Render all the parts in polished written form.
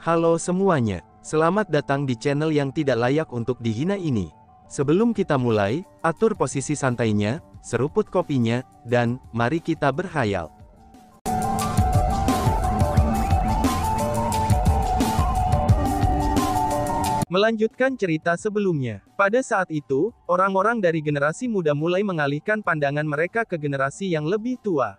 Halo semuanya, selamat datang di channel yang tidak layak untuk dihina ini. Sebelum kita mulai, atur posisi santainya, seruput kopinya, dan mari kita berkhayal. Melanjutkan cerita sebelumnya. Pada saat itu, orang-orang dari generasi muda mulai mengalihkan pandangan mereka ke generasi yang lebih tua.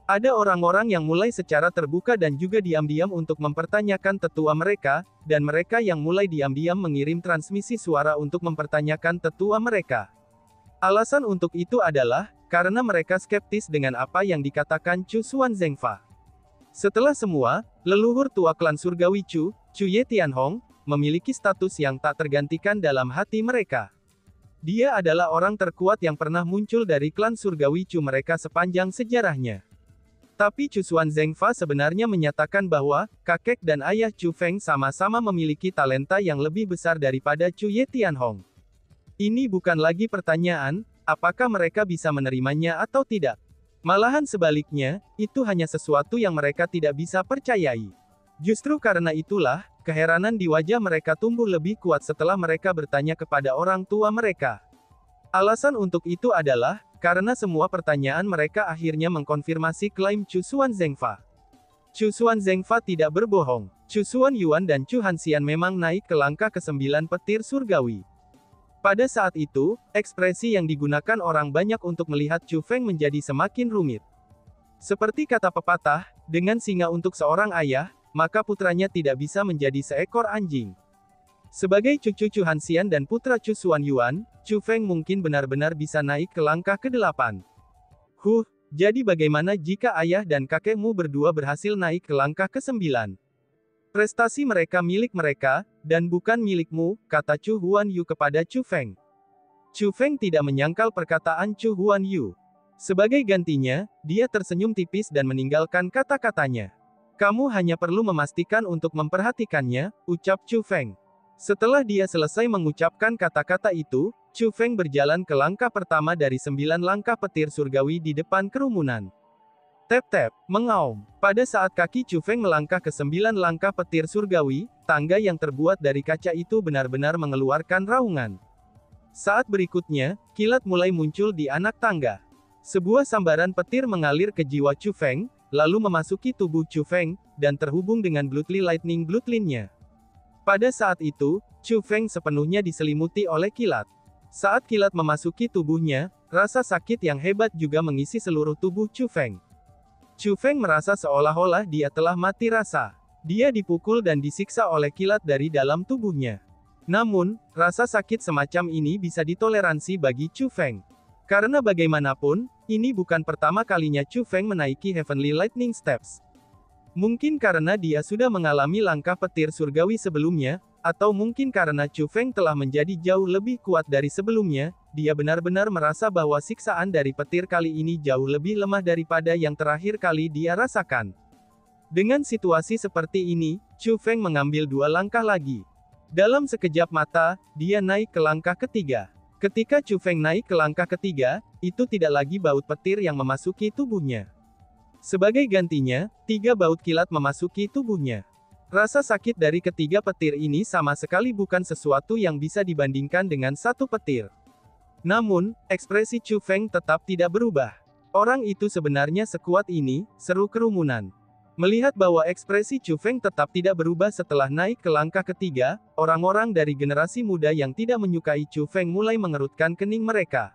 Ada orang-orang yang mulai secara terbuka dan juga diam-diam untuk mempertanyakan tetua mereka, dan mereka yang mulai diam-diam mengirim transmisi suara untuk mempertanyakan tetua mereka. Alasan untuk itu adalah, karena mereka skeptis dengan apa yang dikatakan Chu Xuanzengfa. Setelah semua, leluhur tua klan surgawi Chu Ye Tianhong, memiliki status yang tak tergantikan dalam hati mereka. Dia adalah orang terkuat yang pernah muncul dari klan surgawi Chu mereka sepanjang sejarahnya. Tapi Chu Xuanzengfa sebenarnya menyatakan bahwa, kakek dan ayah Chu Feng sama-sama memiliki talenta yang lebih besar daripada Chu Ye Tianhong. Ini bukan lagi pertanyaan, apakah mereka bisa menerimanya atau tidak. Malahan sebaliknya, itu hanya sesuatu yang mereka tidak bisa percayai. Justru karena itulah, keheranan di wajah mereka tumbuh lebih kuat setelah mereka bertanya kepada orang tua mereka. Alasan untuk itu adalah, karena semua pertanyaan mereka akhirnya mengkonfirmasi klaim Chu Xuanzengfa. Chu Xuanzengfa tidak berbohong. Chu Xuanyuan dan Chu Hanxian memang naik ke langkah ke-9 petir surgawi. Pada saat itu, ekspresi yang digunakan orang banyak untuk melihat Chu Feng menjadi semakin rumit. Seperti kata pepatah, dengan singa untuk seorang ayah, maka putranya tidak bisa menjadi seekor anjing. Sebagai cucu Chu Hanxian dan putra Chu Xuanyuan, Chu Feng mungkin benar-benar bisa naik ke langkah ke-8. Jadi bagaimana jika ayah dan kakekmu berdua berhasil naik ke langkah ke-9? Prestasi mereka milik mereka, dan bukan milikmu, kata Chu Huanyu kepada Chu Feng. Chu Feng tidak menyangkal perkataan Chu Huanyu. Sebagai gantinya, dia tersenyum tipis dan meninggalkan kata-katanya. Kamu hanya perlu memastikan untuk memperhatikannya, ucap Chu Feng. Setelah dia selesai mengucapkan kata-kata itu, Chu Feng berjalan ke langkah pertama dari 9 langkah petir surgawi di depan kerumunan. Tep-tep, mengaum. Pada saat kaki Chu Feng melangkah ke 9 langkah petir surgawi, tangga yang terbuat dari kaca itu benar-benar mengeluarkan raungan. Saat berikutnya, kilat mulai muncul di anak tangga. Sebuah sambaran petir mengalir ke jiwa Chu Feng, lalu memasuki tubuh Chu Feng, dan terhubung dengan Bloodly Lightning Bloodline-nya. Pada saat itu, Chu Feng sepenuhnya diselimuti oleh kilat. Saat kilat memasuki tubuhnya, rasa sakit yang hebat juga mengisi seluruh tubuh Chu Feng. Chu Feng merasa seolah-olah dia telah mati rasa. Dia dipukul dan disiksa oleh kilat dari dalam tubuhnya. Namun, rasa sakit semacam ini bisa ditoleransi bagi Chu Feng. Karena bagaimanapun, ini bukan pertama kalinya Chu Feng menaiki Heavenly Lightning Steps. Mungkin karena dia sudah mengalami langkah petir surgawi sebelumnya, atau mungkin karena Chu Feng telah menjadi jauh lebih kuat dari sebelumnya, dia benar-benar merasa bahwa siksaan dari petir kali ini jauh lebih lemah daripada yang terakhir kali dia rasakan. Dengan situasi seperti ini, Chu Feng mengambil 2 langkah lagi. Dalam sekejap mata, dia naik ke langkah ketiga. Ketika Chu Feng naik ke langkah ketiga, itu tidak lagi baut petir yang memasuki tubuhnya. Sebagai gantinya, 3 baut kilat memasuki tubuhnya. Rasa sakit dari ketiga petir ini sama sekali bukan sesuatu yang bisa dibandingkan dengan 1 petir. Namun, ekspresi Chu Feng tetap tidak berubah. Orang itu sebenarnya sekuat ini, seru kerumunan. Melihat bahwa ekspresi Chu Feng tetap tidak berubah setelah naik ke langkah ketiga, orang-orang dari generasi muda yang tidak menyukai Chu Feng mulai mengerutkan kening mereka.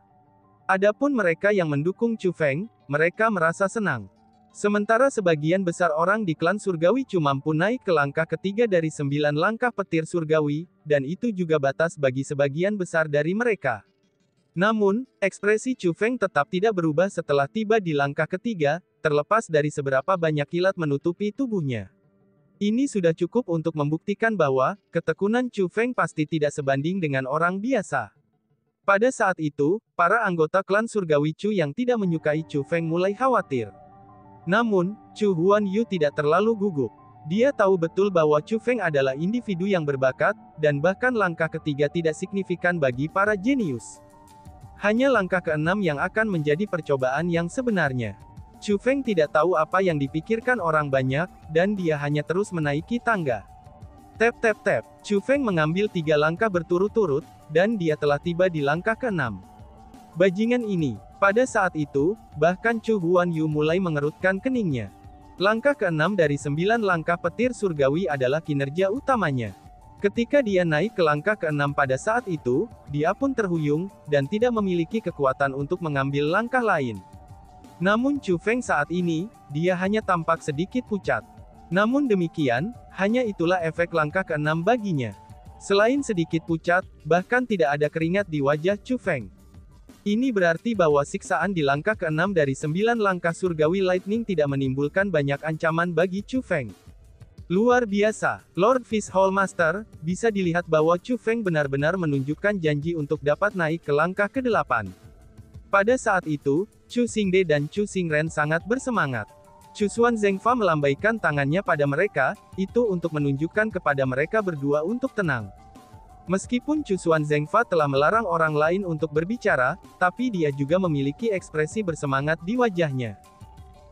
Adapun mereka yang mendukung Chu Feng, mereka merasa senang. Sementara sebagian besar orang di klan surgawi Chu mampu naik ke langkah ketiga dari 9 langkah petir surgawi, dan itu juga batas bagi sebagian besar dari mereka. Namun, ekspresi Chu Feng tetap tidak berubah setelah tiba di langkah ketiga, terlepas dari seberapa banyak kilat menutupi tubuhnya. Ini sudah cukup untuk membuktikan bahwa, ketekunan Chu Feng pasti tidak sebanding dengan orang biasa. Pada saat itu, para anggota klan surgawi Chu yang tidak menyukai Chu Feng mulai khawatir. Namun, Chu Huanyu tidak terlalu gugup. Dia tahu betul bahwa Chu Feng adalah individu yang berbakat, dan bahkan langkah ketiga tidak signifikan bagi para jenius. Hanya langkah ke-6 yang akan menjadi percobaan yang sebenarnya. Chu Feng tidak tahu apa yang dipikirkan orang banyak, dan dia hanya terus menaiki tangga. Tap tap tap. Chu Feng mengambil 3 langkah berturut-turut, dan dia telah tiba di langkah ke-6. Bajingan ini. Pada saat itu, bahkan Chu Huan Yu mulai mengerutkan keningnya. Langkah ke-6 dari 9 langkah petir surgawi adalah kinerja utamanya. Ketika dia naik ke langkah ke-6 pada saat itu, dia pun terhuyung, dan tidak memiliki kekuatan untuk mengambil langkah lain. Namun Chu Feng saat ini, dia hanya tampak sedikit pucat. Namun demikian, hanya itulah efek langkah ke-6 baginya. Selain sedikit pucat, bahkan tidak ada keringat di wajah Chu Feng. Ini berarti bahwa siksaan di langkah ke-6 dari 9 langkah surgawi lightning tidak menimbulkan banyak ancaman bagi Chu Feng. Luar biasa, Lord Fish Hall Master, bisa dilihat bahwa Chu Feng benar-benar menunjukkan janji untuk dapat naik ke langkah ke-8. Pada saat itu, Chu Xingde dan Chu Xingren sangat bersemangat. Chu Xuan Zhengfa melambaikan tangannya pada mereka, itu untuk menunjukkan kepada mereka berdua untuk tenang. Meskipun Chu Xuan Zhengfa telah melarang orang lain untuk berbicara, tapi dia juga memiliki ekspresi bersemangat di wajahnya.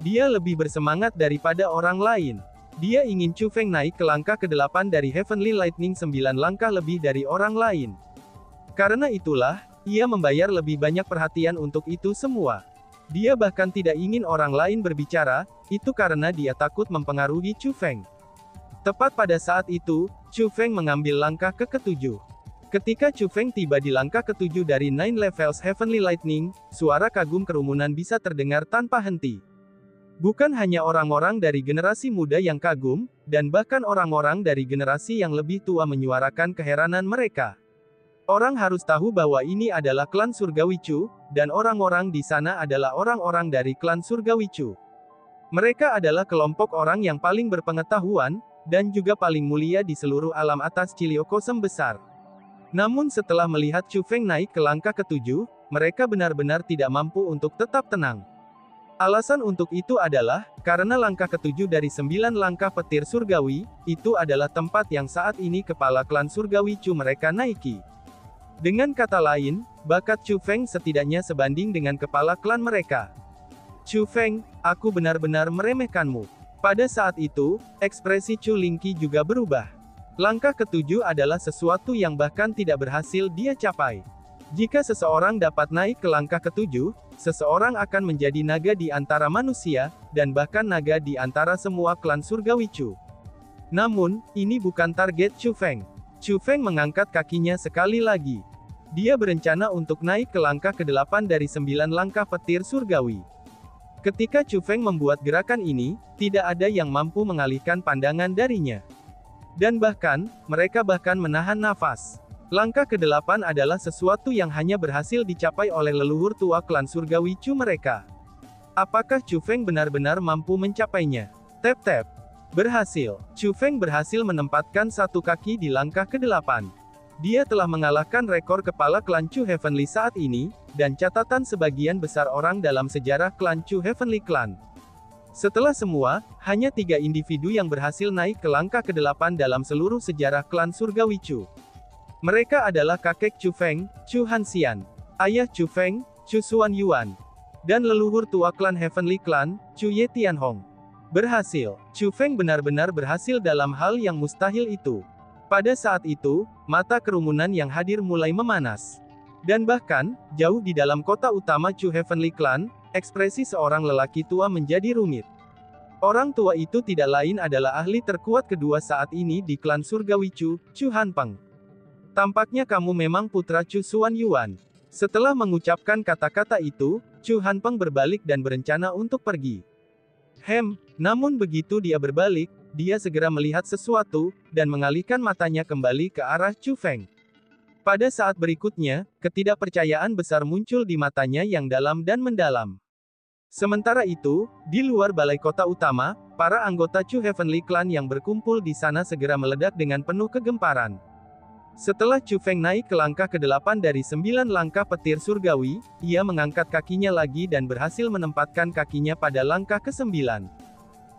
Dia lebih bersemangat daripada orang lain. Dia ingin Chu Feng naik ke langkah ke-8 dari Heavenly Lightning 9 langkah lebih dari orang lain. Karena itulah, ia membayar lebih banyak perhatian untuk itu semua. Dia bahkan tidak ingin orang lain berbicara, itu karena dia takut mempengaruhi Chu Feng. Tepat pada saat itu, Chu Feng mengambil langkah ke-7. Ketika Chu Feng tiba di langkah ke-7 dari 9 levels Heavenly Lightning, suara kagum kerumunan bisa terdengar tanpa henti. Bukan hanya orang-orang dari generasi muda yang kagum, dan bahkan orang-orang dari generasi yang lebih tua menyuarakan keheranan mereka. Orang harus tahu bahwa ini adalah klan Surgawi Chu, dan orang-orang di sana adalah orang-orang dari klan Surgawi Chu. Mereka adalah kelompok orang yang paling berpengetahuan, dan juga paling mulia di seluruh alam atas Ciliokosem besar. Namun setelah melihat Chu Feng naik ke langkah ke-7, mereka benar-benar tidak mampu untuk tetap tenang. Alasan untuk itu adalah, karena langkah ke-7 dari 9 langkah petir surgawi, itu adalah tempat yang saat ini kepala klan Surgawi Chu mereka naiki. Dengan kata lain, bakat Chu Feng setidaknya sebanding dengan kepala klan mereka. Chu Feng, aku benar-benar meremehkanmu. Pada saat itu, ekspresi Chu Lingqi juga berubah. Langkah ke-7 adalah sesuatu yang bahkan tidak berhasil dia capai. Jika seseorang dapat naik ke langkah ke-7, seseorang akan menjadi naga di antara manusia, dan bahkan naga di antara semua klan Surgawi Chu. Namun, ini bukan target Chu Feng. Chu Feng mengangkat kakinya sekali lagi. Dia berencana untuk naik ke langkah ke-8 dari 9 langkah petir surgawi. Ketika Chu Feng membuat gerakan ini, tidak ada yang mampu mengalihkan pandangan darinya. Dan bahkan, mereka bahkan menahan nafas. Langkah ke-8 adalah sesuatu yang hanya berhasil dicapai oleh leluhur tua klan Surgawi Chu mereka. Apakah Chu Feng benar-benar mampu mencapainya? Tap tap. Berhasil. Chu Feng berhasil menempatkan satu kaki di langkah ke-8. Dia telah mengalahkan rekor kepala klan Chu Heavenly saat ini, dan catatan sebagian besar orang dalam sejarah klan Chu Heavenly Clan. Setelah semua, hanya 3 individu yang berhasil naik ke langkah ke-8 dalam seluruh sejarah klan Surgawi Chu. Mereka adalah kakek Chu Feng, Chu Hanxian, ayah Chu Feng, Chu Xuan Yuan, dan leluhur tua klan Heavenly Clan, Chu Ye Tianhong. Berhasil. Chu Feng benar-benar berhasil dalam hal yang mustahil itu. Pada saat itu, mata kerumunan yang hadir mulai memanas. Dan bahkan, jauh di dalam kota utama Chu Heavenly Clan, ekspresi seorang lelaki tua menjadi rumit. Orang tua itu tidak lain adalah ahli terkuat kedua saat ini di klan Surgawi Chu, Chu Hanpeng. Tampaknya kamu memang putra Chu Xuan Yuan. Setelah mengucapkan kata-kata itu, Chu Hanpeng berbalik dan berencana untuk pergi. Namun begitu dia berbalik, dia segera melihat sesuatu, dan mengalihkan matanya kembali ke arah Chu Feng. Pada saat berikutnya, ketidakpercayaan besar muncul di matanya yang dalam dan mendalam. Sementara itu, di luar balai kota utama, para anggota Chu Heavenly Clan yang berkumpul di sana segera meledak dengan penuh kegemparan. Setelah Chu Feng naik ke langkah ke-8 dari 9 langkah petir surgawi, ia mengangkat kakinya lagi dan berhasil menempatkan kakinya pada langkah ke-9.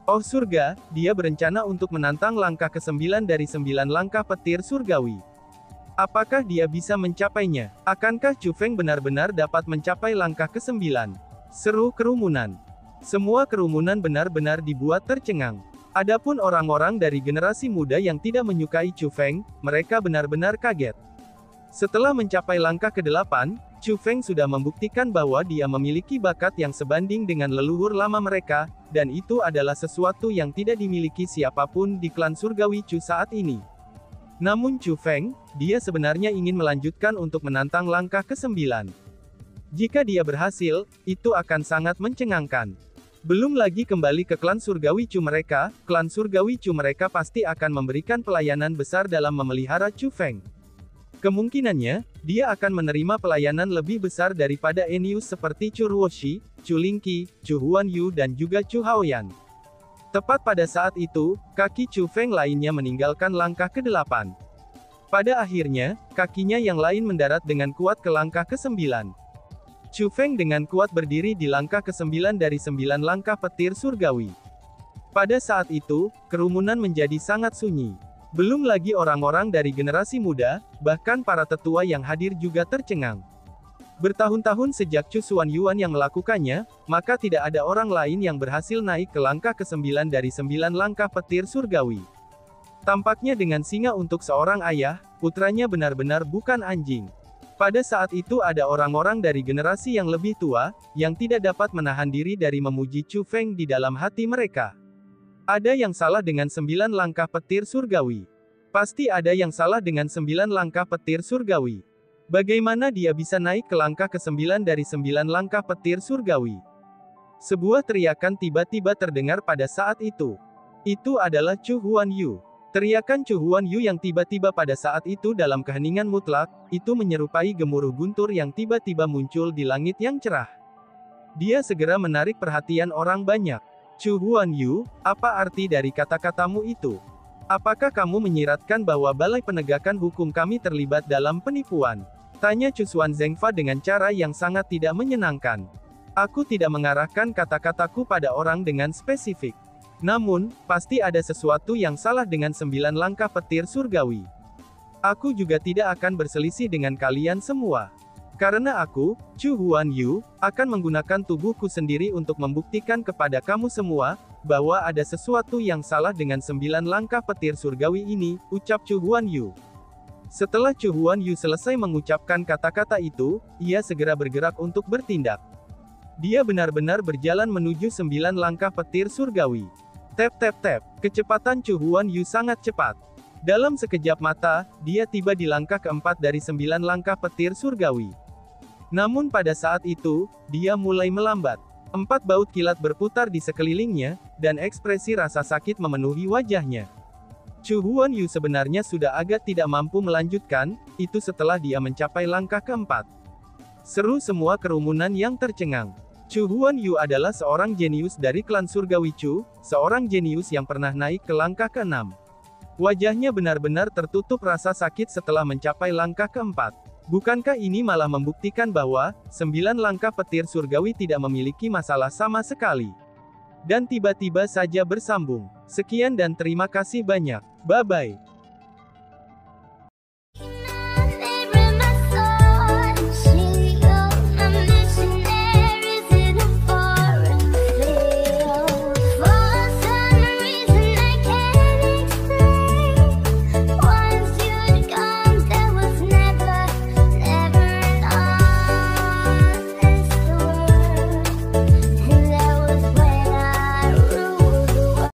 Oh surga, dia berencana untuk menantang langkah ke-9 dari 9 langkah petir surgawi. Apakah dia bisa mencapainya? Akankah Chu Feng benar-benar dapat mencapai langkah ke-9? Seru kerumunan. Semua kerumunan benar-benar dibuat tercengang. Adapun orang-orang dari generasi muda yang tidak menyukai Chu Feng, mereka benar-benar kaget. Setelah mencapai langkah ke-8, Chu Feng sudah membuktikan bahwa dia memiliki bakat yang sebanding dengan leluhur lama mereka, dan itu adalah sesuatu yang tidak dimiliki siapapun di klan surgawi Chu saat ini. Namun Chu Feng, dia sebenarnya ingin melanjutkan untuk menantang langkah ke-9. Jika dia berhasil, itu akan sangat mencengangkan. Belum lagi kembali ke klan surgawi Chu mereka, klan surgawi Chu mereka pasti akan memberikan pelayanan besar dalam memelihara Chu Feng. Kemungkinannya, dia akan menerima pelayanan lebih besar daripada Enius seperti Chu Ruoshi, Chu Lingqi, Chu Huanyu dan juga Chu Haoyan. Tepat pada saat itu, kaki Chu Feng lainnya meninggalkan langkah ke-8. Pada akhirnya, kakinya yang lain mendarat dengan kuat ke langkah ke-9. Chu Feng dengan kuat berdiri di langkah ke-9 dari 9 langkah petir surgawi. Pada saat itu, kerumunan menjadi sangat sunyi. Belum lagi orang-orang dari generasi muda, bahkan para tetua yang hadir juga tercengang. Bertahun-tahun sejak Chu Xuanyuan yang melakukannya, maka tidak ada orang lain yang berhasil naik ke langkah ke-9 dari 9 langkah petir surgawi. Tampaknya dengan singa untuk seorang ayah, putranya benar-benar bukan anjing. Pada saat itu ada orang-orang dari generasi yang lebih tua, yang tidak dapat menahan diri dari memuji Chu Feng di dalam hati mereka. Ada yang salah dengan 9 langkah petir surgawi. Pasti ada yang salah dengan 9 langkah petir surgawi. Bagaimana dia bisa naik ke langkah ke-9 dari 9 langkah petir surgawi? Sebuah teriakan tiba-tiba terdengar pada saat itu. Itu adalah Chu Huanyu. Teriakan Chu Huanyu yang tiba-tiba pada saat itu dalam keheningan mutlak, itu menyerupai gemuruh guntur yang tiba-tiba muncul di langit yang cerah. Dia segera menarik perhatian orang banyak. Chu Huanyu, apa arti dari kata-katamu itu? Apakah kamu menyiratkan bahwa Balai Penegakan Hukum kami terlibat dalam penipuan? Tanya Chu Xuan Zengfa dengan cara yang sangat tidak menyenangkan. Aku tidak mengarahkan kata-kataku pada orang dengan spesifik. Namun, pasti ada sesuatu yang salah dengan 9 langkah petir surgawi. Aku juga tidak akan berselisih dengan kalian semua. Karena aku, Chu Huanyu, akan menggunakan tubuhku sendiri untuk membuktikan kepada kamu semua, bahwa ada sesuatu yang salah dengan 9 langkah petir surgawi ini, ucap Chu Huanyu. Setelah Chu Huanyu selesai mengucapkan kata-kata itu, ia segera bergerak untuk bertindak. Dia benar-benar berjalan menuju 9 langkah petir surgawi. Tap tap tap, kecepatan Chu Huanyu sangat cepat. Dalam sekejap mata, dia tiba di langkah keempat dari 9 langkah petir surgawi. Namun pada saat itu, dia mulai melambat. 4 baut kilat berputar di sekelilingnya, dan ekspresi rasa sakit memenuhi wajahnya. Chu Huanyu sebenarnya sudah agak tidak mampu melanjutkan, itu setelah dia mencapai langkah keempat. Seru semua kerumunan yang tercengang. Chu Huanyu adalah seorang jenius dari klan surgawi Chu, seorang jenius yang pernah naik ke langkah ke-6. Wajahnya benar-benar tertutup rasa sakit setelah mencapai langkah keempat. Bukankah ini malah membuktikan bahwa 9 langkah petir surgawi tidak memiliki masalah sama sekali? Dan tiba-tiba saja bersambung. Sekian dan terima kasih banyak. Bye-bye.